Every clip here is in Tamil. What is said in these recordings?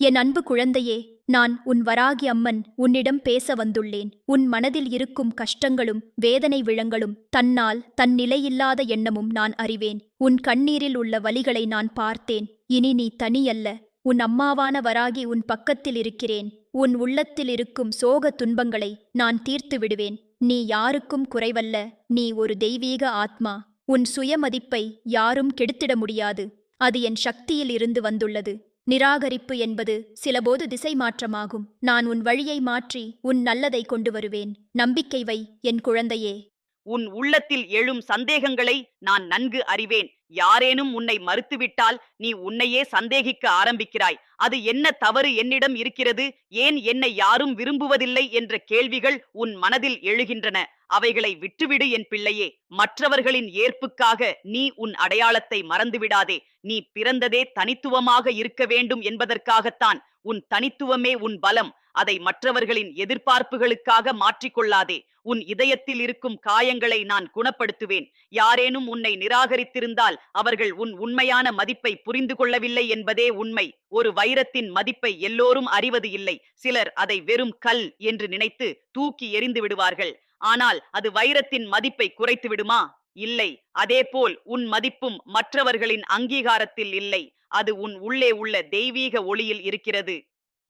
என் அன்பு குழந்தையே, நான் உன் வராகி அம்மன் உன்னிடம் பேச வந்துள்ளேன். உன் மனதில் இருக்கும் கஷ்டங்களும் வேதனை விழங்களும் தன் நிலையில்லாத எண்ணமும் நான் அறிவேன். உன் கண்ணீரில் உள்ள வலிகளை நான் பார்த்தேன். இனி நீ தனியல்ல. உன் அம்மாவான வராகி உன் பக்கத்தில் இருக்கிறேன். உன் உள்ளத்தில் இருக்கும் சோக துன்பங்களை நான் தீர்த்து விடுவேன். நீ யாருக்கும் குறைவல்ல. நீ ஒரு தெய்வீக ஆத்மா. உன் சுயமதிப்பை யாரும் கெடுத்திட முடியாது. அது என் சக்தியில் இருந்து வந்துள்ளது. நிராகரிப்பு என்பது சிலபோது திசை மாற்றமாகும். நான் உன் வழியை மாற்றி உன் நல்லதை கொண்டு வருவேன். நம்பிக்கை வை என் குழந்தையே. உன் உள்ளத்தில் எழும் சந்தேகங்களை நான் நன்கு அறிவேன். யாரேனும் உன்னை மறுத்துவிட்டால் நீ உன்னையே சந்தேகிக்க ஆரம்பிக்கிறாய். அது என்ன தவறு என்னிடம் இருக்கிறது, ஏன் என்னை யாரும் விரும்புவதில்லை என்ற கேள்விகள் உன் மனதில் எழுகின்றன. அவைகளை விட்டுவிடு என் பிள்ளையே. மற்றவர்களின் ஏற்புக்காக நீ உன் அடையாளத்தை மறந்துவிடாதே. நீ பிறந்ததே தனித்துவமாக இருக்க வேண்டும் என்பதற்காகத்தான். உன் தனித்துவமே உன் பலம். அதை மற்றவர்களின் எதிர்பார்ப்புகளுக்காக மாற்றிக்கொள்ளாதே. உன் இதயத்தில் இருக்கும் காயங்களை நான் குணப்படுத்துவேன். யாரேனும் உன்னை நிராகரித்திருந்தால் அவர்கள் உன் உண்மையான மதிப்பை புரிந்து கொள்ளவில்லை என்பதே உண்மை. ஒரு வைரத்தின் மதிப்பை எல்லோரும் அறிவது இல்லை. சிலர் அதை வெறும் கல் என்று நினைத்து தூக்கி எறிந்து விடுவார்கள். ஆனால் அது வைரத்தின் மதிப்பை குறைத்து விடுமா? இல்லை. அதேபோல் உன் மதிப்பும் மற்றவர்களின் அங்கீகாரத்தில் இல்லை. அது உன் உள்ளே உள்ள தெய்வீக ஒளியில் இருக்கிறது.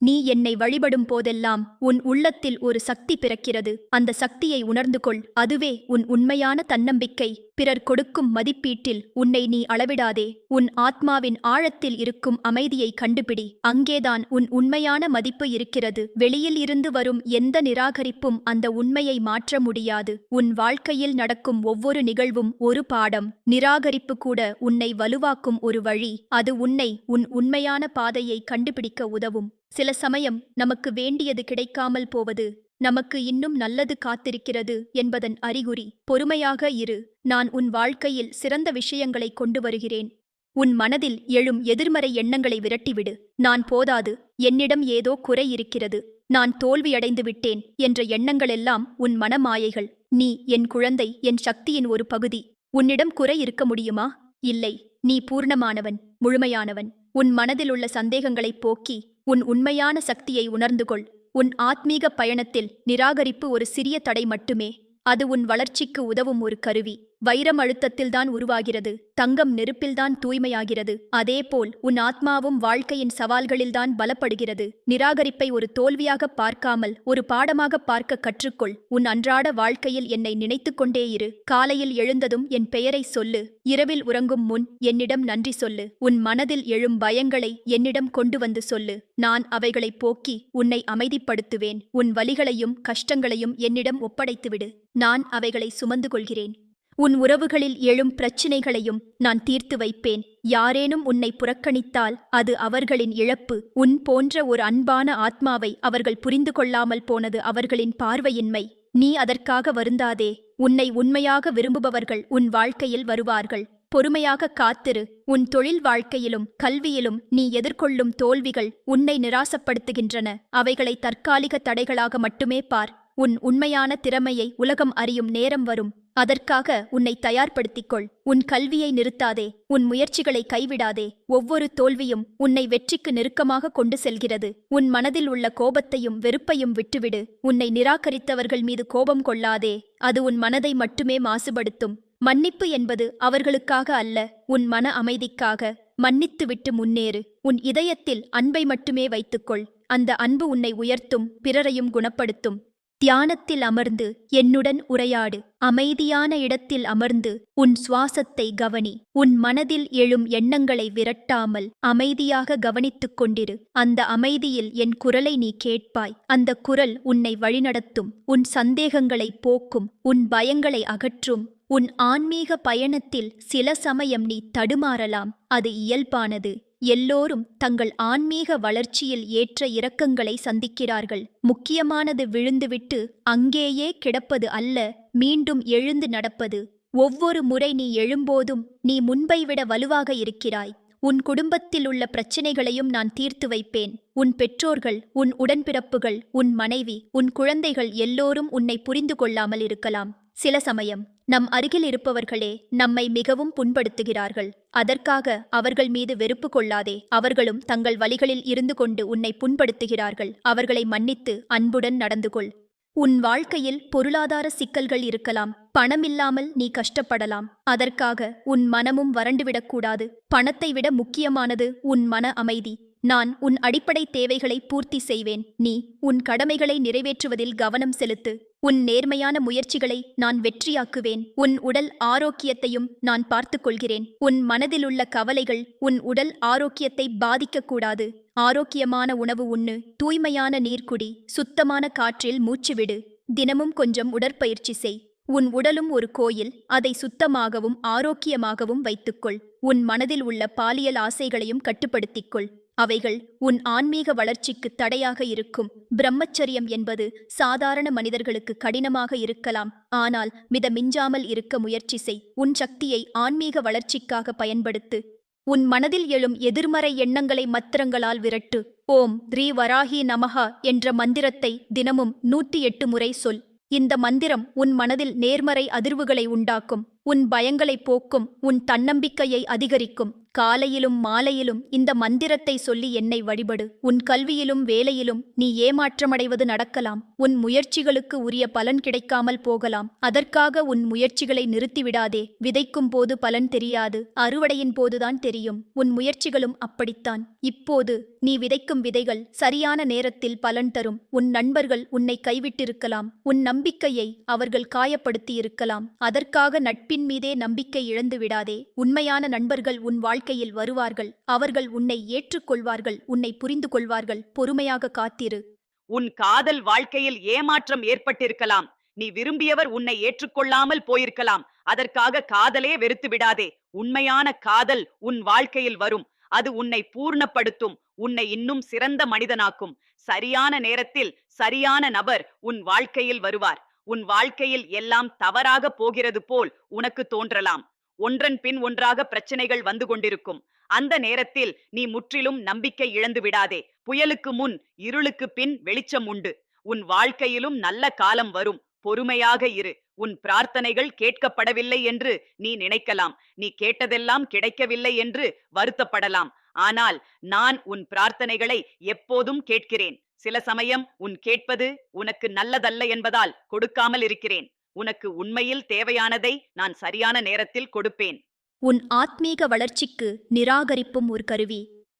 நீ என்னை வழிபடும் போதெல்லாம் உன் உள்ளத்தில் ஒரு சக்தி பிறக்கிறது. அந்த சக்தியை உணர்ந்து கொள். அதுவே உன் உண்மையான தன்னம்பிக்கை. பிறர் கொடுக்கும் மதிப்பீட்டில் உன்னை நீ அளவிடாதே. உன் ஆத்மாவின் ஆழத்தில் இருக்கும் அமைதியை கண்டுபிடி. அங்கேதான் உன் உண்மையான மதிப்பு இருக்கிறது. வெளியில் இருந்து வரும் எந்த நிராகரிப்பும் அந்த உண்மையை மாற்ற முடியாது. உன் வாழ்க்கையில் நடக்கும் ஒவ்வொரு நிகழ்வும் ஒரு பாடம். நிராகரிப்பு கூட உன்னை வலுவாக்கும் ஒரு வழி. அது உன்னை உன் உண்மையான பாதையை கண்டுபிடிக்க உதவும். சில சமயம் நமக்கு வேண்டியது கிடைக்காமல் போவது நமக்கு இன்னும் நல்லது காத்திருக்கிறது என்பதன் அறிகுறி. பொறுமையாக இரு. நான் உன் வாழ்க்கையில் சிறந்த விஷயங்களை கொண்டு வருகிறேன். உன் மனதில் எழும் எதிர்மறை எண்ணங்களை விரட்டிவிடு. நான் போதாது, என்னிடம் ஏதோ குறை இருக்கிறது, நான் தோல்வியடைந்து விட்டேன் என்ற எண்ணங்களெல்லாம் உன் மனமாயைகள். நீ என் குழந்தை, என் சக்தியின் ஒரு பகுதி. உன்னிடம் குறை இருக்க முடியுமா? இல்லை. நீ பூர்ணமானவன், முழுமையானவன். உன் மனதில் உள்ள சந்தேகங்களைப் போக்கி உன் உண்மையான சக்தியை உணர்ந்து கொள். உன் ஆத்மீக பயணத்தில் நிராகரிப்பு ஒரு சிறிய தடை மட்டுமே. அது உன் வளர்ச்சிக்கு உதவும் ஒரு கருவி. வைரம் அழுத்தத்தில்தான் உருவாகிறது. தங்கம் நெருப்பில்தான் தூய்மையாகிறது. அதேபோல் உன் ஆத்மாவும் வாழ்க்கையின் சவால்களில்தான் பலப்படுகிறது. நிராகரிப்பை ஒரு தோல்வியாக பார்க்காமல் ஒரு பாடமாக பார்க்க கற்றுக்கொள். உன் அன்றாட வாழ்க்கையில் என்னை நினைத்து கொண்டே இரு. காலையில் எழுந்ததும் என் பெயரை சொல்லு. இரவில் உறங்கும் முன் என்னிடம் நன்றி சொல்லு. உன் மனதில் எழும் பயங்களை என்னிடம் கொண்டு வந்து சொல்லு. நான் அவைகளை போக்கி உன்னை அமைதிப்படுத்துவேன். உன் வலிகளையும் கஷ்டங்களையும் என்னிடம் ஒப்படைத்துவிடு. நான் அவைகளை சுமந்து கொள்கிறேன். உன் உறவுகளில் எழும் பிரச்சினைகளையும் நான் தீர்த்து வைப்பேன். யாரேனும் உன்னை புறக்கணித்தால் அது அவர்களின் இழப்பு. உன் போன்ற ஒரு அன்பான ஆத்மாவை அவர்கள் புரிந்து கொள்ளாமல் போனது அவர்களின் பார்வையின்மை. நீ அதற்காக வருந்தாதே. உன்னை உண்மையாக விரும்புபவர்கள் உன் வாழ்க்கையில் வருவார்கள். பொறுமையாக காத்திரு. உன் தொழில் வாழ்க்கையிலும் கல்வியிலும் நீ எதிர்கொள்ளும் தோல்விகள் உன்னை நிராசப்படுத்துகின்றன. அவைகளை தற்காலிக தடைகளாக மட்டுமே பார். உன் உண்மையான திறமையை உலகம் அறியும் நேரம் வரும். அதற்காக உன்னை தயார்படுத்திக்கொள். உன் கல்வியை நிறுத்தாதே. உன் முயற்சிகளை கைவிடாதே. ஒவ்வொரு தோல்வியும் உன்னை வெற்றிக்கு நெருக்கமாக கொண்டு செல்கிறது. உன் மனதில் உள்ள கோபத்தையும் வெறுப்பையும் விட்டுவிடு. உன்னை நிராகரித்தவர்கள் மீது கோபம் கொள்ளாதே. அது உன் மனதை மட்டுமே மாசுபடுத்தும். மன்னிப்பு என்பது அவர்களுக்காக அல்ல, உன் மன அமைதிக்காக. மன்னித்துவிட்டு முன்னேறு. உன் இதயத்தில் அன்பை மட்டுமே வைத்துக்கொள். அந்த அன்பு உன்னை உயர்த்தும், பிறரையும் குணப்படுத்தும். தியானத்தில் அமர்ந்து என்னுடன் உரையாடு. அமைதியான இடத்தில் அமர்ந்து உன் சுவாசத்தை கவனி. உன் மனதில் எழும் எண்ணங்களை விரட்டாமல் அமைதியாக கவனித்துக் கொண்டிரு. அந்த அமைதியில் என் குரலை நீ கேட்பாய். அந்த குரல் உன்னை வழிநடத்தும், உன் சந்தேகங்களை போக்கும், உன் பயங்களை அகற்றும். உன் ஆன்மீக பயணத்தில் சில சமயம் நீ தடுமாறலாம். அது இயல்பானது. எல்லோரும் தங்கள் ஆன்மீக வளர்ச்சியில் ஏற்ற இறக்கங்களை சந்திக்கிறார்கள். முக்கியமானது விழுந்துவிட்டு அங்கேயே கிடப்பது அல்ல, மீண்டும் எழுந்து நடப்பது. ஒவ்வொரு முறை நீ எழும்போதும் நீ முன்பை விட வலுவாக இருக்கிறாய். உன் குடும்பத்தில் உள்ள பிரச்சினைகளையும் நான் தீர்த்து வைப்பேன். உன் பெற்றோர்கள், உன் உடன்பிறப்புகள், உன் மனைவி, உன் குழந்தைகள் எல்லோரும் உன்னை புரிந்து கொள்ளாமல் இருக்கலாம். சில சமயம் நம் அருகில் இருப்பவர்களே நம்மை மிகவும் புண்படுத்துகிறார்கள். அதற்காக அவர்கள் மீது வெறுப்பு கொள்ளாதே. அவர்களும் தங்கள் வழிகளில் இருந்து கொண்டு உன்னை புண்படுத்துகிறார்கள். அவர்களை மன்னித்து அன்புடன் நடந்து கொள். உன் வாழ்க்கையில் பொருளாதார சிக்கல்கள் இருக்கலாம். பணமில்லாமல் நீ கஷ்டப்படலாம். அதற்காக உன் மனமும் வறண்டுவிடக்கூடாது. பணத்தை விட முக்கியமானது உன் மன அமைதி. நான் உன் அடிப்படை தேவைகளை பூர்த்தி செய்வேன். நீ உன் கடமைகளை நிறைவேற்றுவதில் கவனம் செலுத்து. உன் நேர்மையான முயற்சிகளை நான் வெற்றியாக்குவேன். உன் உடல் ஆரோக்கியத்தையும் நான் பார்த்துக் கொள்கிறேன். உன் மனதிலுள்ள கவலைகள் உன் உடல் ஆரோக்கியத்தை பாதிக்கக்கூடாது. ஆரோக்கியமான உணவு உண்ணு. தூய்மையான நீர் குடி. சுத்தமான காற்றில் மூச்சுவிடு. தினமும் கொஞ்சம் உடற்பயிற்சி செய். உன் உடலும் ஒரு கோயில். அதை சுத்தமாகவும் ஆரோக்கியமாகவும் வைத்துக்கொள். உன் மனதில் உள்ள பாலியல் ஆசைகளையும் கட்டுப்படுத்திக்கொள். அவைகள் உன் ஆன்மீக வளர்ச்சிக்கு தடையாக இருக்கும். பிரம்மச்சரியம் என்பது சாதாரண மனிதர்களுக்கு கடினமாக இருக்கலாம். ஆனால் மிதமிஞ்சாமல் இருக்க முயற்சி செய். உன் சக்தியை ஆன்மீக வளர்ச்சிக்காக பயன்படுத்து. உன் மனதில் எழும் எதிர்மறை எண்ணங்களை மந்திரங்களால் விரட்டு. ஓம் த்ரீ வராகி நமஹா என்ற மந்திரத்தை தினமும் 108 முறை சொல். இந்த மந்திரம் உன் மனதில் நேர்மறை அதிர்வுகளை உண்டாக்கும். உன் பயங்களை போக்கும். உன் தன்னம்பிக்கையை அதிகரிக்கும். காலையிலும் மாலையிலும் இந்த மந்திரத்தை சொல்லி என்னை வழிபடு. உன் கல்வியிலும் வேலையிலும் நீ ஏமாற்றமடைவது நடக்கலாம். உன் முயற்சிகளுக்கு உரிய பலன் கிடைக்காமல் போகலாம். அதற்காக உன் முயற்சிகளை நிறுத்திவிடாதே. விதைக்கும் போது பலன் தெரியாது, அறுவடையின் போதுதான் தெரியும். உன் முயற்சிகளும் அப்படித்தான். இப்போது நீ விதைக்கும் விதைகள் சரியான நேரத்தில் பலன் தரும். உன் நண்பர்கள் உன்னை கைவிட்டிருக்கலாம். உன் நம்பிக்கையை அவர்கள் காயப்படுத்தியிருக்கலாம். அதற்காக நட்பின் மீதே நம்பிக்கை இழந்து விடாதே. உண்மையான நண்பர்கள் உன் வாழ்க்கையில் வருவார்கள். அவர்கள் உன்னை ஏற்றுக்கொள்வார்கள். உன்னை புரிந்து கொள்வார்கள். பொறுமையாக காத்திரு. உன் காதல் வாழ்க்கையில் ஏமாற்றம் ஏற்பட்டிருக்கலாம். நீ விரும்பியவர் உன்னை ஏற்றுக்கொள்ளாமல் போயிருக்கலாம். அதற்காக காதலே வெறுத்து விடாதே. உண்மையான காதல் உன் வாழ்க்கையில் வரும். அது உன்னை பூர்ணப்படுத்தும். உன்னை இன்னும் சிறந்த மனிதனாக்கும். சரியான நேரத்தில் சரியான நபர் உன் வாழ்க்கையில் வருவார். உன் வாழ்க்கையில் எல்லாம் தவறாக போகிறது போல் உனக்கு தோன்றலாம். ஒன்றன் பின் ஒன்றாக பிரச்சனைகள் வந்து கொண்டிருக்கும். அந்த நேரத்தில் நீ முற்றிலும் நம்பிக்கை இழந்து விடாதே. புயலுக்கு முன் இருளுக்கு பின் வெளிச்சம் உண்டு. உன் வாழ்க்கையிலும் நல்ல காலம் வரும். பொறுமையாக இரு. உன் பிரார்த்தனைகள் கேட்கப்படவில்லை என்று நீ நினைக்கலாம். நீ கேட்டதெல்லாம் கிடைக்கவில்லை என்று வருத்தப்படலாம். ஆனால் நான் உன் பிரார்த்தனைகளை எப்போதும் கேட்கிறேன். சில சமயம் உன் கேட்பது உனக்கு நல்லதல்ல என்பதால் கொடுக்காமல் இருக்கிறேன். உனக்கு உண்மையில் தேவையானதை நான் சரியான நேரத்தில் கொடுப்பேன். உன் ஆத்மீக வளர்ச்சிக்கு நிராகரிப்பும் ஒரு கருவி.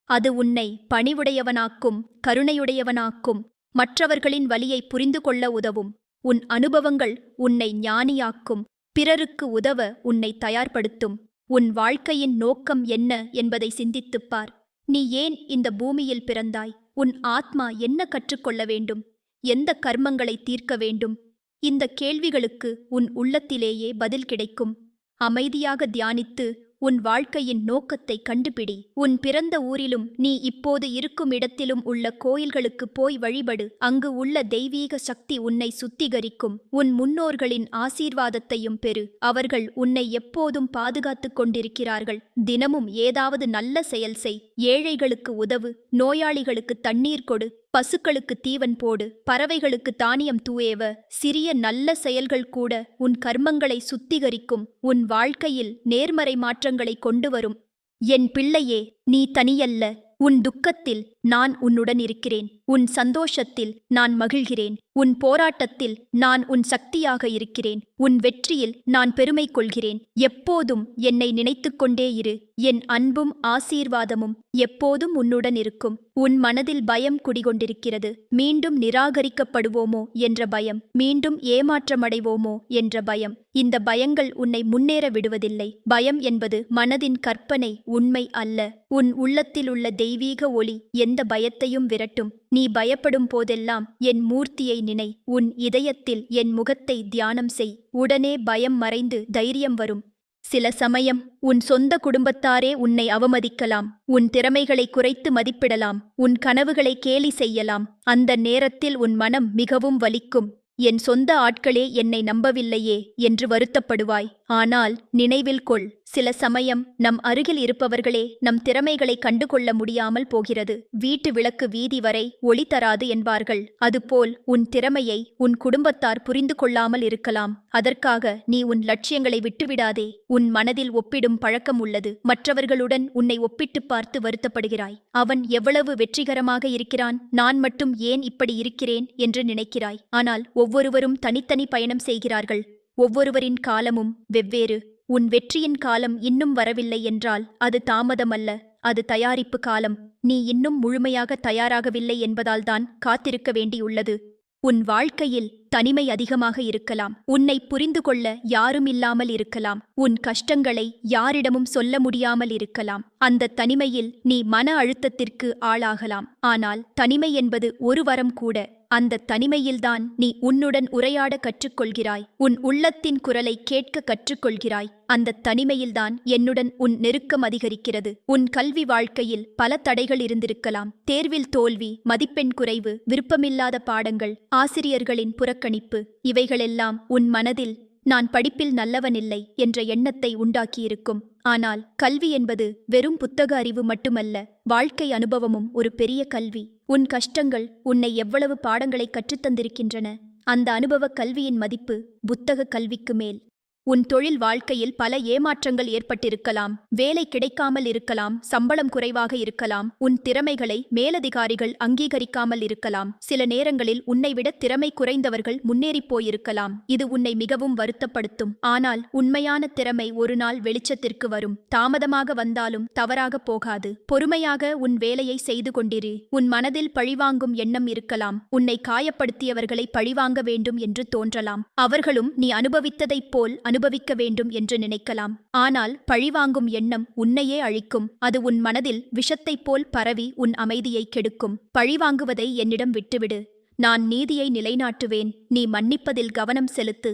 அது உன்னை பணிவுடையவனாக்கும், கருணையுடையவனாக்கும். மற்றவர்களின் வலியை புரிந்து கொள்ள உதவும். உன் அனுபவங்கள் உன்னை ஞானியாக்கும். பிறருக்கு உதவ உன்னை தயார்படுத்தும். உன் வாழ்க்கையின் நோக்கம் என்ன என்பதை சிந்தித்துப் பார். நீ ஏன் இந்த பூமியில் பிறந்தாய்? உன் ஆத்மா என்ன கற்றுக்கொள்ள வேண்டும்? எந்த கர்மங்களை தீர்க்க வேண்டும்? இந்த கேள்விகளுக்கு உன் உள்ளத்திலேயே பதில் கிடைக்கும். அமைதியாக தியானித்து உன் வாழ்க்கையின் நோக்கத்தை கண்டுபிடி. உன் பிறந்த ஊரிலும் நீ இப்போது இருக்கும் இடத்திலும் உள்ள கோயில்களுக்கு போய் வழிபடு. அங்கு உள்ள தெய்வீக சக்தி உன்னை சுத்திகரிக்கும். உன் முன்னோர்களின் ஆசீர்வாதத்தையும் பெறு. அவர்கள் உன்னை எப்போதும் பாதுகாத்துக் கொண்டிருக்கிறார்கள். தினமும் ஏதாவது நல்ல செயல் செய். ஏழைகளுக்கு உதவு. நோயாளிகளுக்கு தண்ணீர் கொடு. பசுக்களுக்கு தீவன் போடு. பறவைகளுக்கு தானியம் தூஏவ. சிறிய நல்ல செயல்கள் கூட உன் கர்மங்களை சுத்திகரிக்கும். உன் வாழ்க்கையில் நேர்மறை மாற்றங்களை கொண்டு வரும். என் பிள்ளையே, நீ தனியல்ல. உன் துக்கத்தில் நான் உன்னுடன் இருக்கிறேன். உன் சந்தோஷத்தில் நான் மகிழ்கிறேன். உன் போராட்டத்தில் நான் உன் சக்தியாக இருக்கிறேன். உன் வெற்றியில் நான் பெருமை கொள்கிறேன். எப்போதும் என்னை நினைத்துக்கொண்டே இரு. என் அன்பும் ஆசீர்வாதமும் எப்போதும் உன்னுடன் இருக்கும். உன் மனதில் பயம் குடிகொண்டிருக்கிறது. மீண்டும் நிராகரிக்கப்படுவோமோ என்ற பயம். மீண்டும் ஏமாற்றமடைவோமோ என்ற பயம். இந்த பயங்கள் உன்னை முன்னேற விடுவதில்லை. பயம் என்பது மனதின் கற்பனை, உண்மை அல்ல. உன் உள்ளத்திலுள்ள தெய்வீக ஒளி எந்த பயத்தையும் விரட்டும். நீ பயப்படும் போதெல்லாம் என் மூர்த்தியை நினை. உன் இதயத்தில் என் முகத்தை தியானம் செய். உடனே பயம் மறைந்து தைரியம் வரும். சில சமயம் உன் சொந்த குடும்பத்தாரே உன்னை அவமதிக்கலாம். உன் திறமைகளை குறைத்து மதிப்பிடலாம். உன் கனவுகளை கேலி செய்யலாம். அந்த நேரத்தில் உன் மனம் மிகவும் வலிக்கும். என் சொந்த ஆட்களே என்னை நம்பவில்லையே என்று வருத்தப்படுவாய். ஆனால் நினைவில் கொள், சில சமயம் நம் அருகில் இருப்பவர்களே நம் திறமைகளை கண்டுகொள்ள முடியாமல் போகிறது. வீட்டு விளக்கு வீதி வரை ஒளி தராது என்பார்கள். அதுபோல் உன் திறமையை உன் குடும்பத்தார் புரிந்து கொள்ளாமல் இருக்கலாம். அதற்காக நீ உன் லட்சியங்களை விட்டுவிடாதே. உன் மனதில் ஒப்பிடும் பழக்கம் உள்ளது. மற்றவர்களுடன் உன்னை ஒப்பிட்டு பார்த்து வருத்தப்படுகிறாய். அவன் எவ்வளவு வெற்றிகரமாக இருக்கிறான், நான் மட்டும் ஏன் இப்படி இருக்கிறேன் என்று நினைக்கிறாய். ஆனால் ஒவ்வொருவரும் தனித்தனி பயணம் செய்கிறார்கள். ஒவ்வொருவரின் காலமும் வெவ்வேறு. உன் வெற்றியின் காலம் இன்னும் வரவில்லை என்றால் அது தாமதமல்ல, அது தயாரிப்பு காலம். நீ இன்னும் முழுமையாக தயாராகவில்லை என்பதால்தான் காத்திருக்க வேண்டியுள்ளது. உன் வாழ்க்கையில் தனிமை அதிகமாக இருக்கலாம். உன்னை புரிந்து கொள்ள யாரும் இல்லாமல் இருக்கலாம். உன் கஷ்டங்களை யாரிடமும் சொல்ல முடியாமல் இருக்கலாம். அந்த தனிமையில் நீ மன அழுத்தத்திற்கு ஆளாகலாம். ஆனால் தனிமை என்பது ஒரு வரம் கூட. அந்த தனிமையில்தான் நீ உன்னுடன் உரையாட கற்றுக்கொள்கிறாய். உன் உள்ளத்தின் குரலை கேட்க கற்றுக்கொள்கிறாய். அந்த தனிமையில்தான் என்னுடன் உன் நெருக்கம் அதிகரிக்கிறது. உன் கல்வி வாழ்க்கையில் பல தடைகள் இருந்திருக்கலாம். தேர்வில் தோல்வி, மதிப்பெண் குறைவு, விருப்பமில்லாத பாடங்கள், ஆசிரியர்களின் புறக்கணிப்பு. இவைகளெல்லாம் உன் மனதில் நான் படிப்பில் நல்லவனில்லை என்ற எண்ணத்தை உண்டாக்கியிருக்கும். ஆனால் கல்வி என்பது வெறும் புத்தக அறிவு மட்டுமல்ல, வாழ்க்கை அனுபவமும் ஒரு பெரிய கல்வி. உன் கஷ்டங்கள் உன்னை எவ்வளவு பாடங்களை கற்றுத்தந்திருக்கின்றன. அந்த அனுபவ கல்வியின் மதிப்பு புத்தக கல்விக்கு மேல். உன் தொழில் வாழ்க்கையில் பல ஏமாற்றங்கள் ஏற்பட்டிருக்கலாம். வேலை கிடைக்காமல் இருக்கலாம், சம்பளம் குறைவாக இருக்கலாம், உன் திறமைகளை மேலதிகாரிகள் அங்கீகரிக்காமல் இருக்கலாம். சில நேரங்களில் உன்னை விட திறமை குறைந்தவர்கள் முன்னேறிப் போயிருக்கலாம். இது உன்னை மிகவும் வருத்தப்படுத்தும். ஆனால் உண்மையான திறமை ஒரு நாள் வெளிச்சத்திற்கு வரும். தாமதமாக வந்தாலும் தவறாக போகாது. பொறுமையாக உன் வேலையை செய்து கொண்டிரு. உன் மனதில் பழிவாங்கும் எண்ணம் இருக்கலாம். உன்னை காயப்படுத்தியவர்களை பழிவாங்க வேண்டும் என்று தோன்றலாம். அவர்களும் நீ அனுபவித்ததைப் போல் அனுபவிக்க வேண்டும் என்று நினைக்கலாம். ஆனால் பழிவாங்கும் எண்ணம் உன்னையே அழிக்கும். அது உன் மனதில் விஷத்தைப் போல் பரவி உன் அமைதியை கெடுக்கும். பழிவாங்குவதை என்னிடம் விட்டுவிடு. நான் நீதியை நிலைநாட்டுவேன். நீ மன்னிப்பதில் கவனம் செலுத்து.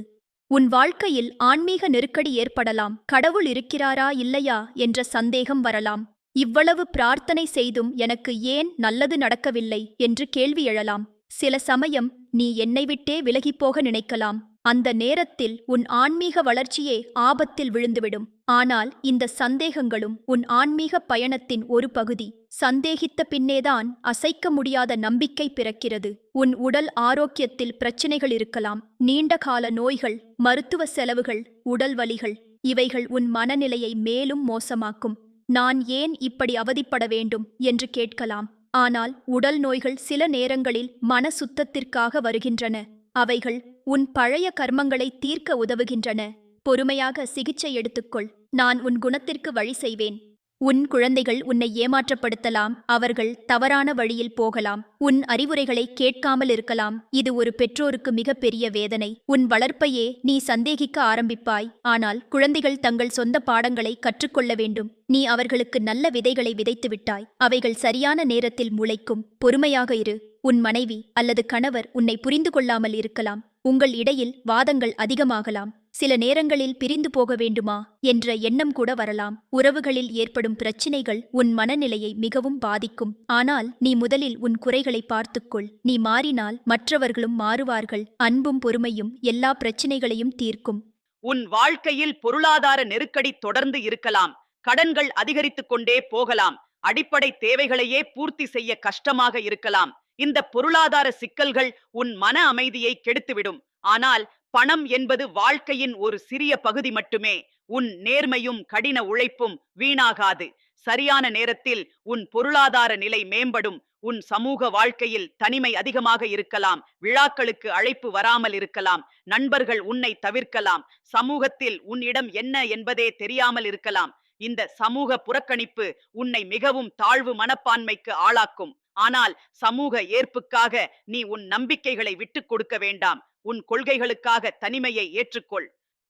உன் வாழ்க்கையில் ஆன்மீக நெருக்கடி ஏற்படலாம். கடவுள் இருக்கிறாரா இல்லையா என்ற சந்தேகம் வரலாம். இவ்வளவு பிரார்த்தனை செய்தும் எனக்கு ஏன் நல்லது நடக்கவில்லை என்று கேள்வி எழலாம். சில சமயம் நீ என்னை விட்டே விலகிப்போக நினைக்கலாம். அந்த நேரத்தில் உன் ஆன்மீக வளர்ச்சியே ஆபத்தில் விழுந்துவிடும். ஆனால் இந்த சந்தேகங்களும் உன் ஆன்மீக பயணத்தின் ஒரு பகுதி. சந்தேகித்த பின்னேதான் அசைக்க முடியாத நம்பிக்கை பிறக்கிறது. உன் உடல் ஆரோக்கியத்தில் பிரச்சினைகள் இருக்கலாம். நீண்டகால நோய்கள், மருத்துவ செலவுகள், உடல் வலிகள். இவைகள் உன் மனநிலையை மேலும் மோசமாக்கும். நான் ஏன் இப்படி அவதிப்பட வேண்டும் என்று கேட்கலாம். ஆனால் உடல் நோய்கள் சில நேரங்களில் மன சுத்தத்திற்காக வருகின்றன. அவைகள் உன் பழைய கர்மங்களை தீர்க்க உதவுகின்றன. பொறுமையாக சிகிச்சை எடுத்துக்கொள். நான் உன் குணத்திற்கு வழி செய்வேன். உன் குழந்தைகள் உன்னை ஏமாற்றப்படுத்தலாம். அவர்கள் தவறான வழியில் போகலாம். உன் அறிவுரைகளை கேட்காமல் இருக்கலாம். இது ஒரு பெற்றோருக்கு மிகப்பெரிய வேதனை. உன் வளர்ப்பையே நீ சந்தேகிக்க ஆரம்பிப்பாய். ஆனால் குழந்தைகள் தங்கள் சொந்த பாடங்களை கற்றுக்கொள்ள வேண்டும். நீ அவர்களுக்கு நல்ல விதைகளை விதைத்து விட்டாய். அவைகள் சரியான நேரத்தில் முளைக்கும். பொறுமையாக இரு. உன் மனைவி அல்லது கணவர் உன்னை புரிந்து கொள்ளாமல் இருக்கலாம். உங்கள் இடையில் வாதங்கள் அதிகமாகலாம். சில நேரங்களில் பிரிந்து போக வேண்டுமா என்ற எண்ணம் கூட வரலாம். உறவுகளில் ஏற்படும் பிரச்சினைகள் உன் மனநிலையை மிகவும் பாதிக்கும். ஆனால் நீ முதலில் உன் குறைகளை பார்த்துக்கொள். நீ மாறினால் மற்றவர்களும் மாறுவார்கள். அன்பும் பொறுமையும் எல்லா பிரச்சினைகளையும் தீர்க்கும். உன் வாழ்க்கையில் பொருளாதார நெருக்கடி தொடர்ந்து இருக்கலாம். கடன்கள் அதிகரித்துக் கொண்டே போகலாம். அடிப்படை தேவைகளையே பூர்த்தி செய்ய கஷ்டமாக இருக்கலாம். இந்த பொருளாதார சிக்கல்கள் உன் மன அமைதியை கெடுத்துவிடும். ஆனால் பணம் என்பது வாழ்க்கையின் ஒரு சிறிய பகுதி மட்டுமே. உன் நேர்மையும் கடின உழைப்பும் வீணாகாது. சரியான நேரத்தில் உன் பொருளாதார நிலை மேம்படும். உன் சமூக வாழ்க்கையில் தனிமை அதிகமாக இருக்கலாம். விழாக்களுக்கு அழைப்பு வராமல் இருக்கலாம். நண்பர்கள் உன்னை தவிர்க்கலாம். சமூகத்தில் உன்னிடம் என்ன என்பதே தெரியாமல் இருக்கலாம். இந்த சமூக புறக்கணிப்பு உன்னை மிகவும் தாழ்வு மனப்பான்மைக்கு ஆளாக்கும். ஆனால் சமூக ஏற்புக்காக நீ உன் நம்பிக்கைகளை விட்டுக் கொடுக்க வேண்டாம். உன் கொள்கைகளுக்காக தனிமையை ஏற்றுக்கொள்.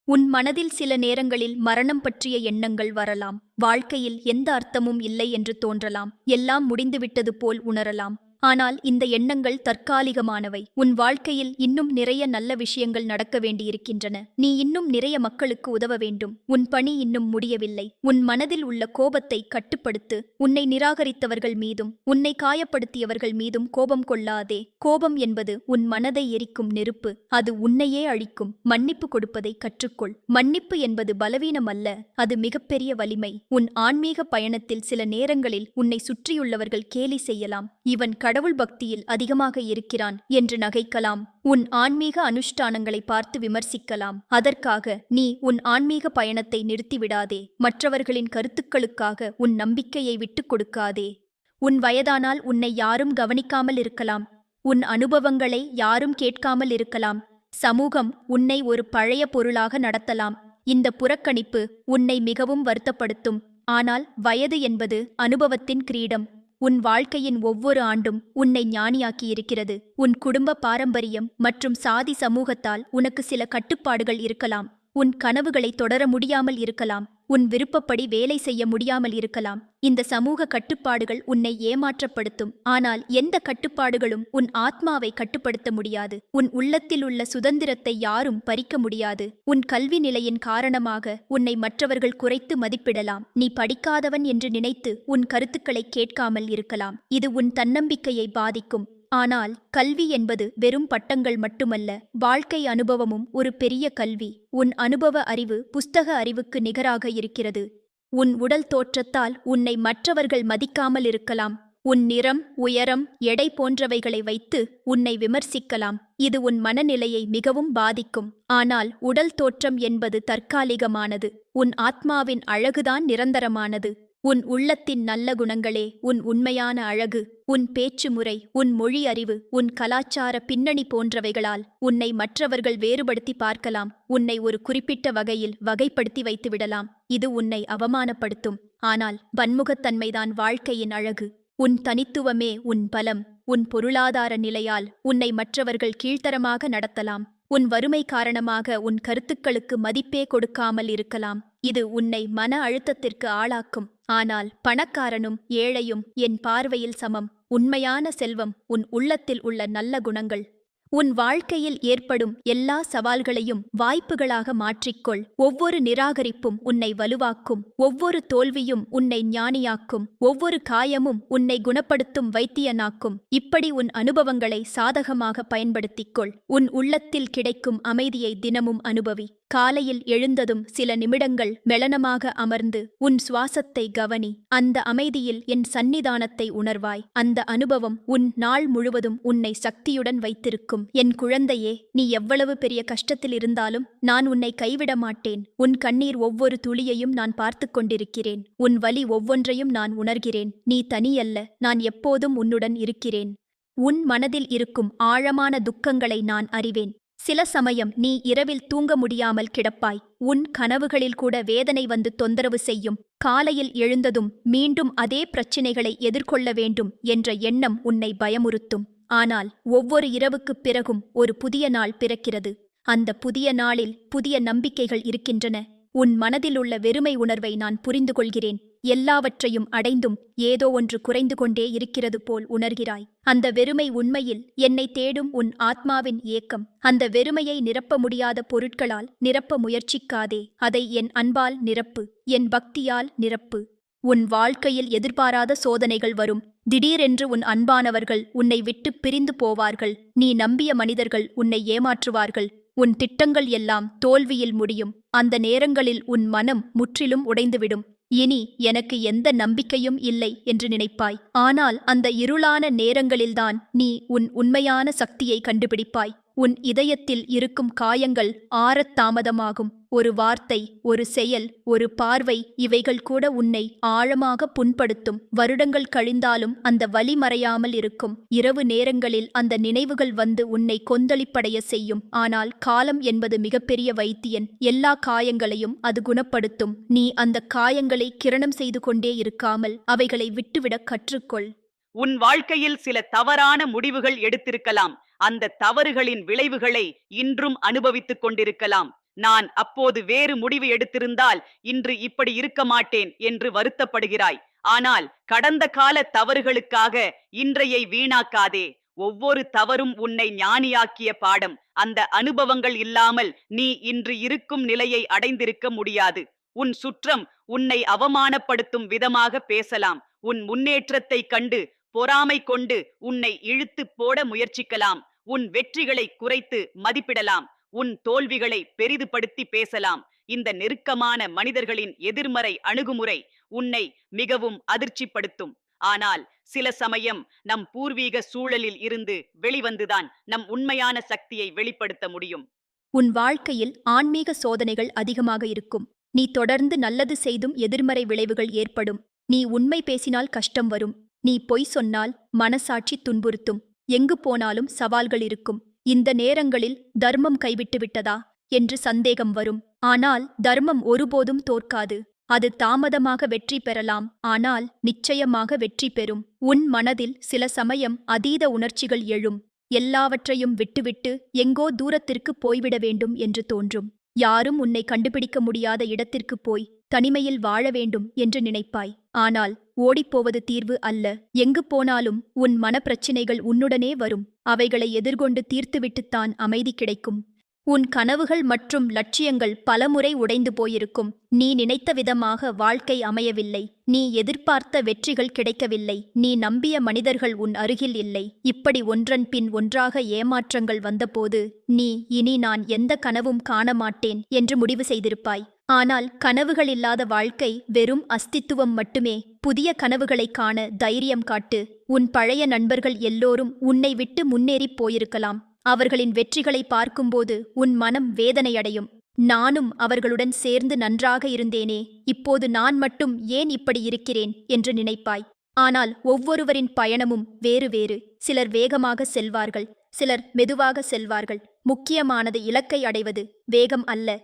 உன் மனதில் சில நேரங்களில் மரணம் பற்றிய எண்ணங்கள் வரலாம். வாழ்க்கையில் எந்த அர்த்தமும் இல்லை என்று தோன்றலாம். எல்லாம் முடிந்துவிட்டது போல் உணரலாம். ஆனால் இந்த எண்ணங்கள் தற்காலிகமானவை. உன் வாழ்க்கையில் இன்னும் நிறைய நல்ல விஷயங்கள் நடக்க வேண்டியிருக்கின்றன. நீ இன்னும் நிறைய மக்களுக்கு உதவ வேண்டும். உன் பணி இன்னும் முடியவில்லை. உன் மனதில் உள்ள கோபத்தை கட்டுப்படுத்து. உன்னை நிராகரித்தவர்கள் மீதும் உன்னை காயப்படுத்தியவர்கள் மீதும் கோபம் கொள்ளாதே. கோபம் என்பது உன் மனதை எரிக்கும் நெருப்பு. அது உன்னையே அழிக்கும். மன்னிப்பு கொடுப்பதை கற்றுக்கொள். மன்னிப்பு என்பது பலவீனம் அல்ல, அது மிகப்பெரிய வலிமை. உன் ஆன்மீக பயணத்தில் சில நேரங்களில் உன்னை சுற்றியுள்ளவர்கள் கேலி செய்யலாம். இவன் கடவுள் பக்தியில் அதிகமாக இருக்கிறான் என்று நகைக்கலாம். உன் ஆன்மீக அனுஷ்டானங்களை பார்த்து விமர்சிக்கலாம். அதற்காக நீ உன் ஆன்மீக பயணத்தை நிறுத்திவிடாதே. மற்றவர்களின் கருத்துக்களுக்காக உன் நம்பிக்கையை விட்டுக் கொடுக்காதே. உன் வயதானால் உன்னை யாரும் கவனிக்காமல் இருக்கலாம். உன் அனுபவங்களை யாரும் கேட்காமல் இருக்கலாம். சமூகம் உன்னை ஒரு பழைய பொருளாக நடத்தலாம். இந்த புறக்கணிப்பு உன்னை மிகவும் வருத்தப்படுத்தும். ஆனால் வயது என்பது அனுபவத்தின் கிரீடம். உன் வாழ்க்கையின் ஒவ்வொரு ஆண்டும் உன்னை ஞானியாக்கியிருக்கிறது. உன் குடும்ப பாரம்பரியம் மற்றும் சாதி சமூகத்தால் உனக்கு சில கட்டுப்பாடுகள் இருக்கலாம். உன் கனவுகளை தொடர முடியாமல் இருக்கலாம். உன் விருப்பப்படி வேலை செய்ய முடியாமல் இருக்கலாம். இந்த சமூக கட்டுப்பாடுகள் உன்னை ஏமாற்றப்படுத்தும். ஆனால் எந்த கட்டுப்பாடுகளும் உன் ஆத்மாவை கட்டுப்படுத்த முடியாது. உன் உள்ளத்தில் உள்ள சுதந்திரத்தை யாரும் பறிக்க முடியாது. உன் கல்வி நிலையின் காரணமாக உன்னை மற்றவர்கள் குறைத்து மதிப்பிடலாம். நீ படிக்காதவன் என்று நினைத்து உன் கருத்துக்களை கேட்காமல் இருக்கலாம். இது உன் தன்னம்பிக்கையை பாதிக்கும். ஆனால் கல்வி என்பது வெறும் பட்டங்கள் மட்டுமல்ல, வாழ்க்கை அனுபவமும் ஒரு பெரிய கல்வி. உன் அனுபவ அறிவு புஸ்தக அறிவுக்கு நிகராக இருக்கிறது. உன் உடல் தோற்றத்தால் உன்னை மற்றவர்கள் மதிக்காமல் இருக்கலாம். உன் நிறம், உயரம், எடை போன்றவைகளை வைத்து உன்னை விமர்சிக்கலாம். இது உன் மனநிலையை மிகவும் பாதிக்கும். ஆனால் உடல் தோற்றம் என்பது தற்காலிகமானது. உன் ஆத்மாவின் அழகுதான் நிரந்தரமானது. உன் உள்ளத்தின் நல்ல குணங்களே உன் உண்மையான அழகு. உன் பேச்சு முறை, உன் மொழி அறிவு, உன் கலாச்சார பின்னணி போன்றவைகளால் உன்னை மற்றவர்கள் வேறுபடுத்தி பார்க்கலாம். உன்னை ஒரு குறிப்பிட்ட வகையில் வகைப்படுத்தி வைத்துவிடலாம். இது உன்னை அவமானப்படுத்தும். ஆனால் பன்முகத்தன்மைதான் வாழ்க்கையின் அழகு. உன் தனித்துவமே உன் பலம். உன் பொருளாதார நிலையால் உன்னை மற்றவர்கள் கீழ்த்தரமாக நடத்தலாம். உன் வறுமை காரணமாக உன் கருத்துக்களுக்கு மதிப்பே கொடுக்காமல் இருக்கலாம். இது உன்னை மன அழுத்தத்திற்கு ஆளாக்கும். ஆனால் பணக்காரனும் ஏழையும் என் பார்வையில் சமம். உண்மையான செல்வம் உன் உள்ளத்தில் உள்ள நல்ல குணங்கள். உன் வாழ்க்கையில் ஏற்படும் எல்லா சவால்களையும் வாய்ப்புகளாக மாற்றிக்கொள். ஒவ்வொரு நிராகரிப்பும் உன்னை வலுவாக்கும். ஒவ்வொரு தோல்வியும் உன்னை ஞானியாக்கும். ஒவ்வொரு காயமும் உன்னை குணப்படுத்தும் வைத்தியனாக்கும். இப்படி உன் அனுபவங்களை சாதகமாக பயன்படுத்திக்கொள். உன் உள்ளத்தில் கிடைக்கும் அமைதியை தினமும் அனுபவி. காலையில் எழுந்ததும் சில நிமிடங்கள் மெளனமாக அமர்ந்து உன் சுவாசத்தை கவனி. அந்த அமைதியில் என் சந்நிதானத்தை உணர்வாய். அந்த அனுபவம் உன் நாள் முழுவதும் உன்னை சக்தியுடன் வைத்திருக்கும். என் குழந்தையே, நீ எவ்வளவு பெரிய கஷ்டத்தில் இருந்தாலும் நான் உன்னை கைவிட மாட்டேன். உன் கண்ணீர் ஒவ்வொரு துளியையும் நான் பார்த்து கொண்டிருக்கிறேன். உன் வலி ஒவ்வொன்றையும் நான் உணர்கிறேன். நீ தனியல்ல, நான் எப்போதும் உன்னுடன் இருக்கிறேன். உன் மனதில் இருக்கும் ஆழமான துக்கங்களை நான் அறிவேன். சில சமயம் நீ இரவில் தூங்க முடியாமல் கிடப்பாய். உன் கனவுகளில் கூட வேதனை வந்து தொந்தரவு செய்யும். காலையில் எழுந்ததும் மீண்டும் அதே பிரச்சினைகளை எதிர்கொள்ள வேண்டும் என்ற எண்ணம் உன்னை பயமுறுத்தும். ஆனால் ஒவ்வொரு இரவுக்குப் பிறகும் ஒரு புதிய நாள் பிறக்கிறது. அந்த புதிய நாளில் புதிய நம்பிக்கைகள் இருக்கின்றன. உன் மனதில் உள்ள வெறுமை உணர்வை நான் புரிந்து கொள்கிறேன். எல்லாவற்றையும் அடைந்தும் ஏதோ ஒன்று குறைந்து கொண்டே இருக்கிறது போல் உணர்கிறாய். அந்த வெறுமை உண்மையில் என்னை தேடும் உன் ஆத்மாவின் ஏக்கம். அந்த வெறுமையை நிரப்ப முடியாத பொருட்களால் நிரப்ப முயற்சிக்காதே. அதை என் அன்பால் நிரப்பு, என் பக்தியால் நிரப்பு. உன் வாழ்க்கையில் எதிர்பாராத சோதனைகள் வரும். திடீரென்று உன் அன்பானவர்கள் உன்னை விட்டு பிரிந்து போவார்கள். நீ நம்பிய மனிதர்கள் உன்னை ஏமாற்றுவார்கள். உன் திட்டங்கள் எல்லாம் தோல்வியில் முடியும். அந்த நேரங்களில் உன் மனம் முற்றிலும் உடைந்துவிடும். இனி எனக்கு எந்த நம்பிக்கையும் இல்லை என்று நினைப்பாய். ஆனால் அந்த இருளான நேரங்களில்தான் நீ உன் உண்மையான சக்தியை கண்டுபிடிப்பாய். உன் இதயத்தில் இருக்கும் காயங்கள் ஆறத் தாமதமாகும். ஒரு வார்த்தை, ஒரு செயல், ஒரு பார்வை, இவைகள் கூட உன்னை ஆழமாக புண்படுத்தும். வருடங்கள் கழிந்தாலும் அந்த வலி மறையாமல் இருக்கும். இரவு நேரங்களில் அந்த நினைவுகள் வந்து உன்னை கொந்தளிப்படைய செய்யும். ஆனால் காலம் என்பது மிகப்பெரிய வைத்தியன். எல்லா காயங்களையும் அது குணப்படுத்தும். நீ அந்த காயங்களை கிரணம் செய்து கொண்டே இருக்காமல் அவைகளை விட்டுவிடக் கற்றுக்கொள். உன் வாழ்க்கையில் சில தவறான முடிவுகள் எடுத்திருக்கலாம். அந்த தவறுகளின் விளைவுகளை இன்றும் அனுபவித்துக் கொண்டிருக்கலாம். நான் அப்போது வேறு முடிவு எடுத்திருந்தால் இன்று இப்படி இருக்க மாட்டேன் என்று வருத்தப்படுகிறாய். ஆனால் கடந்த கால தவறுகளுக்காக இன்றையை வீணாக்காதே. ஒவ்வொரு தவறும் உன்னை ஞானியாக்கிய பாடம். அந்த அனுபவங்கள் இல்லாமல் நீ இன்று இருக்கும் நிலையை அடைந்திருக்க முடியாது. உன் சுற்றம் உன்னை அவமானப்படுத்தும் விதமாக பேசலாம். உன் முன்னேற்றத்தை கண்டு பொறாமை கொண்டு உன்னை இழுத்து போட முயற்சிக்கலாம். உன் வெற்றிகளை குறைத்து மதிப்பிடலாம். உன் தோல்விகளை பெரிதுபடுத்தி பேசலாம். இந்த நெருக்கமான மனிதர்களின் எதிர்மறை அணுகுமுறை உன்னை மிகவும் அதிர்ச்சிப்படுத்தும். ஆனால் சில சமயம் நம் பூர்வீக சூழலில் இருந்து வெளிவந்துதான் நம் உண்மையான சக்தியை வெளிப்படுத்த முடியும். உன் வாழ்க்கையில் ஆன்மீக சோதனைகள் அதிகமாக இருக்கும். நீ தொடர்ந்து நல்லது செய்தும் எதிர்மறை விளைவுகள் ஏற்படும். நீ உண்மை பேசினால் கஷ்டம் வரும். நீ பொய் சொன்னால் மனசாட்சி துன்புறுத்தும். எங்கு போனாலும் சவால்கள் இருக்கும். இந்த நேரங்களில் தர்மம் கைவிட்டு விட்டதா என்று சந்தேகம் வரும். ஆனால் தர்மம் ஒருபோதும் தோற்காது. அது தாமதமாக வெற்றி பெறலாம், ஆனால் நிச்சயமாக வெற்றி பெறும். உன் மனதில் சில சமயம் அதீத உணர்ச்சிகள் எழும். எல்லாவற்றையும் விட்டுவிட்டு எங்கோ தூரத்திற்கு போய்விட வேண்டும் என்று தோன்றும். யாரும் உன்னை கண்டுபிடிக்க முடியாத இடத்திற்கு போய் தனிமையில் வாழ வேண்டும் என்று நினைப்பாய். ஆனால் ஓடிப்போவது தீர்வு அல்ல. எங்கு போனாலும் உன் மனப்பிரச்சினைகள் உன்னுடனே வரும். அவைகளை எதிர்கொண்டு தீர்த்துவிட்டுத்தான் அமைதி கிடைக்கும். உன் கனவுகள் மற்றும் லட்சியங்கள் பலமுறை உடைந்து போயிருக்கும். நீ நினைத்த விதமாக வாழ்க்கை அமையவில்லை. நீ எதிர்பார்த்த வெற்றிகள் கிடைக்கவில்லை. நீ நம்பிய மனிதர்கள் உன் அருகில் இல்லை. இப்படி ஒன்றன் பின் ஒன்றாக ஏமாற்றங்கள் வந்தபோது நீ இனி நான் எந்த கனவும் காண மாட்டேன் என்று முடிவு செய்திருப்பாய். ஆனால் கனவுகள் இல்லாத வாழ்க்கை வெறும் அஸ்தித்துவம் மட்டுமே. புதிய கனவுகளை காண தைரியம் காட்டு. உன் பழைய நண்பர்கள் எல்லோரும் உன்னை விட்டு முன்னேறிப் போயிருக்கலாம். அவர்களின் வெற்றிகளை பார்க்கும்போது உன் மனம் வேதனையடையும். நானும் அவர்களுடன் சேர்ந்து நன்றாக இருந்தேனே, இப்போது நான் மட்டும் ஏன் இப்படி இருக்கிறேன் என்று நினைப்பாய். ஆனால் ஒவ்வொருவரின் பயணமும் வேறு வேறு. சிலர் வேகமாக செல்வார்கள், சிலர் மெதுவாக செல்வார்கள். முக்கியமானது இலக்கை அடைவது, வேகம் அல்ல.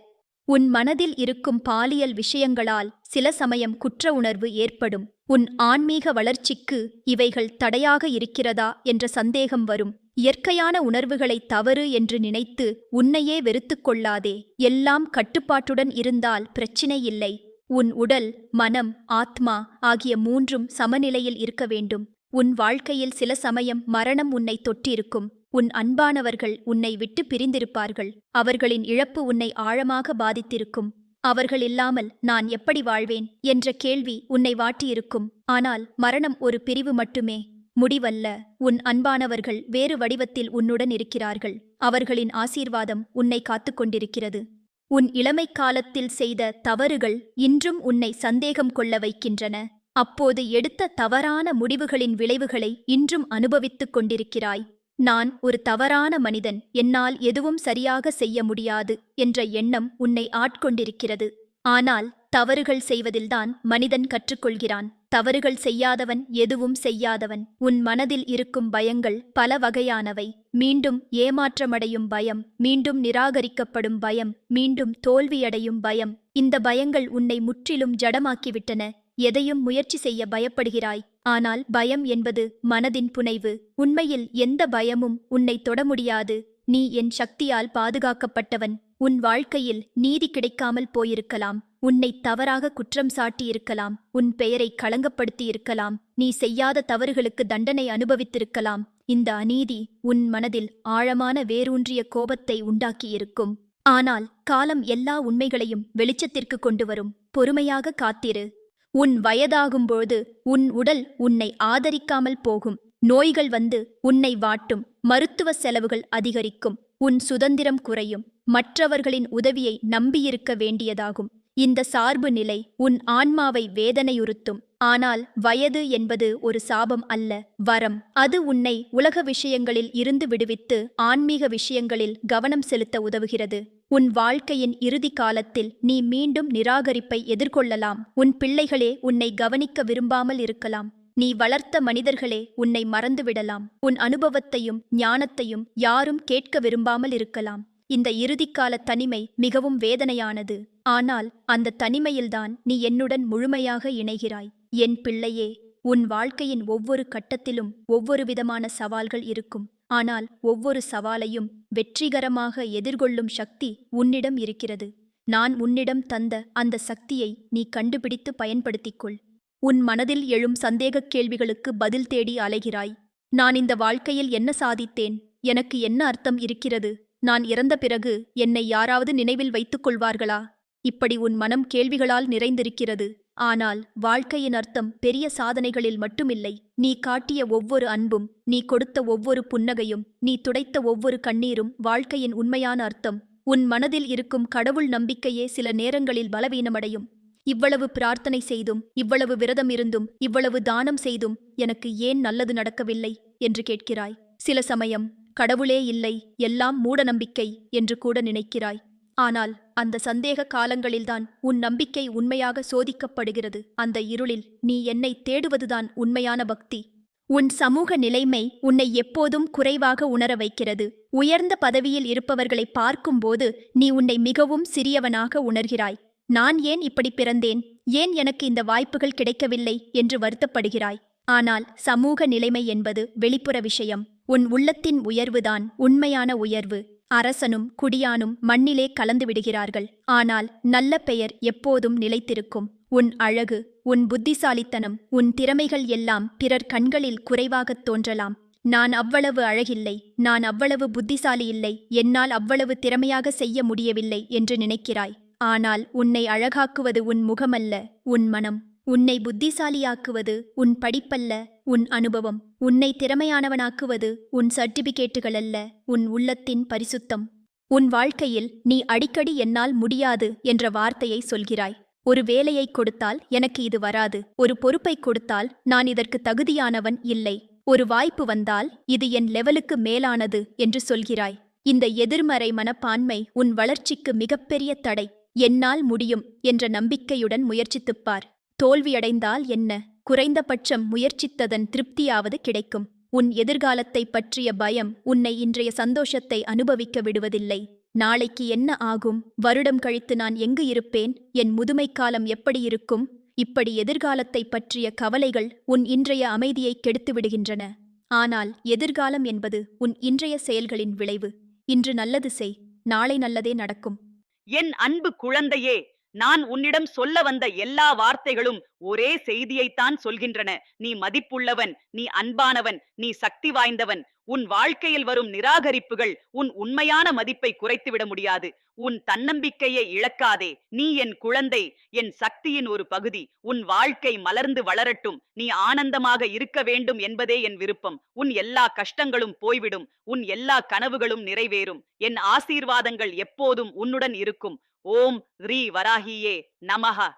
உன் மனதில் இருக்கும் பாலியல் விஷயங்களால் சில சமயம் குற்ற உணர்வு ஏற்படும். உன் ஆன்மீக வளர்ச்சிக்கு இவைகள் தடையாக இருக்கிறதா என்ற சந்தேகம் வரும். இயற்கையான உணர்வுகளை தவறு என்று நினைத்து உன்னையே வெறுத்துக் கொள்ளாதே. எல்லாம் கட்டுப்பாட்டுடன் இருந்தால் பிரச்சினை இல்லை. உன் உடல், மனம், ஆத்மா ஆகிய மூன்றும் சமநிலையில் இருக்க வேண்டும். உன் வாழ்க்கையில் சில சமயம் மரணம் உன்னை தொட்டிருக்கும். உன் அன்பானவர்கள் உன்னை விட்டு பிரிந்திருப்பார்கள். அவர்களின் இழப்பு உன்னை ஆழமாக பாதித்திருக்கும். அவர்கள் இல்லாமல் நான் எப்படி வாழ்வேன் என்ற கேள்வி உன்னை வாட்டியிருக்கும். ஆனால் மரணம் ஒரு பிரிவு மட்டுமே, முடிவல்ல. உன் அன்பானவர்கள் வேறு வடிவத்தில் உன்னுடன் இருக்கிறார்கள். அவர்களின் ஆசீர்வாதம் உன்னை காத்துக்கொண்டிருக்கிறது. உன் இளமை காலத்தில் செய்த தவறுகள் இன்றும் உன்னை சந்தேகம் கொள்ள வைக்கின்றன. அப்போது எடுத்த தவறான முடிவுகளின் விளைவுகளை இன்றும் அனுபவித்துக் கொண்டிருக்கிறாய். நான் ஒரு தவறான மனிதன், என்னால் எதுவும் சரியாக செய்ய முடியாது என்ற எண்ணம் உன்னை ஆட்கொண்டிருக்கிறது. ஆனால் தவறுகள் செய்வதில்தான் மனிதன் கற்றுக்கொள்கிறான். தவறுகள் செய்யாதவன் எதுவும் செய்யாதவன். உன் மனதில் இருக்கும் பயங்கள் பல வகையானவை. மீண்டும் ஏமாற்றமடையும் பயம், மீண்டும் நிராகரிக்கப்படும் பயம், மீண்டும் தோல்வியடையும் பயம். இந்த பயங்கள் உன்னை முற்றிலும் ஜடமாக்கிவிட்டன. எதையும் முயற்சி செய்ய பயப்படுகிறாய். ஆனால் பயம் என்பது மனதின் புனைவு. உண்மையில் எந்த பயமும் உன்னை தொட முடியாது. நீ என் சக்தியால் பாதுகாக்கப்பட்டவன். உன் வாழ்க்கையில் நீதி கிடைக்காமல் போயிருக்கலாம். உன்னை தவறாக குற்றம் சாட்டியிருக்கலாம். உன் பெயரை களங்கப்படுத்தியிருக்கலாம். நீ செய்யாத தவறுகளுக்கு தண்டனை அனுபவித்திருக்கலாம். இந்த அநீதி உன் மனதில் ஆழமான வேரூன்றிய கோபத்தை உண்டாக்கியிருக்கும். ஆனால் காலம் எல்லா உண்மைகளையும் வெளிச்சத்திற்கு கொண்டு வரும். பொறுமையாக காத்திரு. உன் வயதாகும்போது உன் உடல் உன்னை ஆதரிக்காமல் போகும். நோய்கள் வந்து உன்னை வாட்டும். மருத்துவ செலவுகள் அதிகரிக்கும். உன் சுதந்திரம் குறையும். மற்றவர்களின் உதவியை நம்பியிருக்க வேண்டியதாகும். இந்த சார்பு நிலை உன் ஆன்மாவை வேதனையுறுத்தும். ஆனால் வயது என்பது ஒரு சாபம் அல்ல, வரம். அது உன்னை உலக விஷயங்களில் இருந்து விடுவித்து ஆன்மீக விஷயங்களில் கவனம் செலுத்த உதவுகிறது. உன் வாழ்க்கையின் இறுதி காலத்தில் நீ மீண்டும் நிராகரிப்பை எதிர்கொள்ளலாம். உன் பிள்ளைகளே உன்னை கவனிக்க விரும்பாமல் இருக்கலாம். நீ வளர்த்த மனிதர்களே உன்னை மறந்துவிடலாம். உன் அனுபவத்தையும் ஞானத்தையும் யாரும் கேட்க விரும்பாமல் இருக்கலாம். இந்த இறுதிக்கால தனிமை மிகவும் வேதனையானது. ஆனால் அந்த தனிமையில்தான் நீ என்னுடன் முழுமையாக இணைகிறாய். என் பிள்ளையே, உன் வாழ்க்கையின் ஒவ்வொரு கட்டத்திலும் ஒவ்வொரு விதமான சவால்கள் இருக்கும். ஆனால் ஒவ்வொரு சவாலையும் வெற்றிகரமாக எதிர்கொள்ளும் சக்தி உன்னிடம் இருக்கிறது. நான் உன்னிடம் தந்த அந்த சக்தியை நீ கண்டுபிடித்து பயன்படுத்திக்கொள். உன் மனதில் எழும் சந்தேகக் கேள்விகளுக்கு பதில் தேடி அலைகிறாய். நான் இந்த வாழ்க்கையில் என்ன சாதித்தேன்? எனக்கு என்ன அர்த்தம் இருக்கிறது? நான் இறந்த பிறகு என்னை யாராவது நினைவில் வைத்துக் கொள்வார்களா? இப்படி உன் மனம் கேள்விகளால் நிறைந்திருக்கிறது. ஆனால் வாழ்க்கையின் அர்த்தம் பெரிய சாதனைகளில் மட்டுமில்லை. நீ காட்டிய ஒவ்வொரு அன்பும், நீ கொடுத்த ஒவ்வொரு புன்னகையும், நீ துடைத்த ஒவ்வொரு கண்ணீரும் வாழ்க்கையின் உண்மையான அர்த்தம். உன் மனதில் இருக்கும் கடவுள் நம்பிக்கையே சில நேரங்களில் பலவீனமடையும். இவ்வளவு பிரார்த்தனை செய்தும், இவ்வளவு விரதம் இருந்தும், இவ்வளவு தானம் செய்தும் எனக்கு ஏன் நல்லது நடக்கவில்லை என்று கேட்கிறாய். சில சமயம் கடவுளே இல்லை, எல்லாம் மூடநம்பிக்கை என்று கூட நினைக்கிறாய். ஆனால் அந்த சந்தேக காலங்களில்தான் உன் நம்பிக்கை உண்மையாக சோதிக்கப்படுகிறது. அந்த இருளில் நீ என்னை தேடுவதுதான் உண்மையான பக்தி. உன் சமூக நிலைமை உன்னை எப்போதும் குறைவாக உணர வைக்கிறது. உயர்ந்த பதவியில் இருப்பவர்களை பார்க்கும்போது நீ உன்னை மிகவும் சிறியவனாக உணர்கிறாய். நான் ஏன் இப்படி பிறந்தேன்? ஏன் எனக்கு இந்த வாய்ப்புகள் கிடைக்கவில்லை என்று வருத்தப்படுகிறாய். ஆனால் சமூக நிலைமை என்பது வெளிப்புற விஷயம். உன் உள்ளத்தின் உயர்வுதான் உண்மையான உயர்வு. அரசனும் குடியானும் மண்ணிலே கலந்து விடுகிறார்கள். ஆனால் நல்ல பெயர் எப்போதும் நிலைத்திருக்கும். உன் அழகு, உன் புத்திசாலித்தனம், உன் திறமைகள் எல்லாம் பிறர் கண்களில் குறைவாகத் தோன்றலாம். நான் அவ்வளவு அழகில்லை, நான் அவ்வளவு புத்திசாலி இல்லை, என்னால் அவ்வளவு திறமையாக செய்ய முடியவில்லை என்று நினைக்கிறாய். ஆனால் உன்னை அழகாக்குவது உன் முகமல்ல, உன் மனம். உன்னை புத்திசாலியாக்குவது உன் படிப்பல்ல, உன் அனுபவம். உன்னை திறமையானவனாக்குவது உன் சர்டிபிகேட்டுகள் அல்ல, உன் உள்ளத்தின் பரிசுத்தம். உன் வாழ்க்கையில் நீ அடிக்கடி என்னால் முடியாது என்ற வார்த்தையை சொல்கிறாய். ஒரு வேலையை கொடுத்தால் எனக்கு இது வராது, ஒரு பொறுப்பை கொடுத்தால் நான் இதற்கு தகுதியானவன் இல்லை, ஒரு வாய்ப்பு வந்தால் இது என் லெவலுக்கு மேலானது என்று சொல்கிறாய். இந்த எதிர்மறை மனப்பான்மை உன் வளர்ச்சிக்கு மிகப்பெரிய தடை. என்னால் முடியும் என்ற நம்பிக்கையுடன் முயற்சித்துப்பார். தோல்வியடைந்தால் என்ன? குறைந்தபட்சம் முயற்சித்ததன் திருப்தியாவது கிடைக்கும். உன் எதிர்காலத்தை பற்றிய பயம் உன்னை இன்றைய சந்தோஷத்தை அனுபவிக்க விடுவதில்லை. நாளைக்கு என்ன ஆகும்? வருடம் கழித்து நான் எங்கு இருப்பேன்? என் முதுமைக் காலம் எப்படி இருக்கும்? இப்படி எதிர்காலத்தை பற்றிய கவலைகள் உன் இன்றைய அமைதியை கெடுத்து விடுகின்றன. ஆனால் எதிர்காலம் என்பது உன் இன்றைய செயல்களின் விளைவு. இன்று நல்லது செய், நாளை நல்லதே நடக்கும். என் அன்பு குழந்தையே, நான் உன்னிடம் சொல்ல வந்த எல்லா வார்த்தைகளும் ஒரே செய்தியைத்தான் சொல்கின்றன. நீ மதிப்புள்ளவன், நீ அன்பானவன், நீ சக்தி வாய்ந்தவன். உன் வாழ்க்கையில் வரும் நிராகரிப்புகள் உன் உண்மையான மதிப்பை குறைத்துவிட முடியாது. உன் தன்னம்பிக்கையை இழக்காதே. நீ என் குழந்தை, என் சக்தியின் ஒரு பகுதி. உன் வாழ்க்கை மலர்ந்து வளரட்டும். நீ ஆனந்தமாக இருக்க வேண்டும் என்பதே என் விருப்பம். உன் எல்லா கஷ்டங்களும் போய்விடும். உன் எல்லா கனவுகளும் நிறைவேறும். என் ஆசீர்வாதங்கள் எப்போதும் உன்னுடன் இருக்கும். ஓம் ரீ வராகியே நமஹ.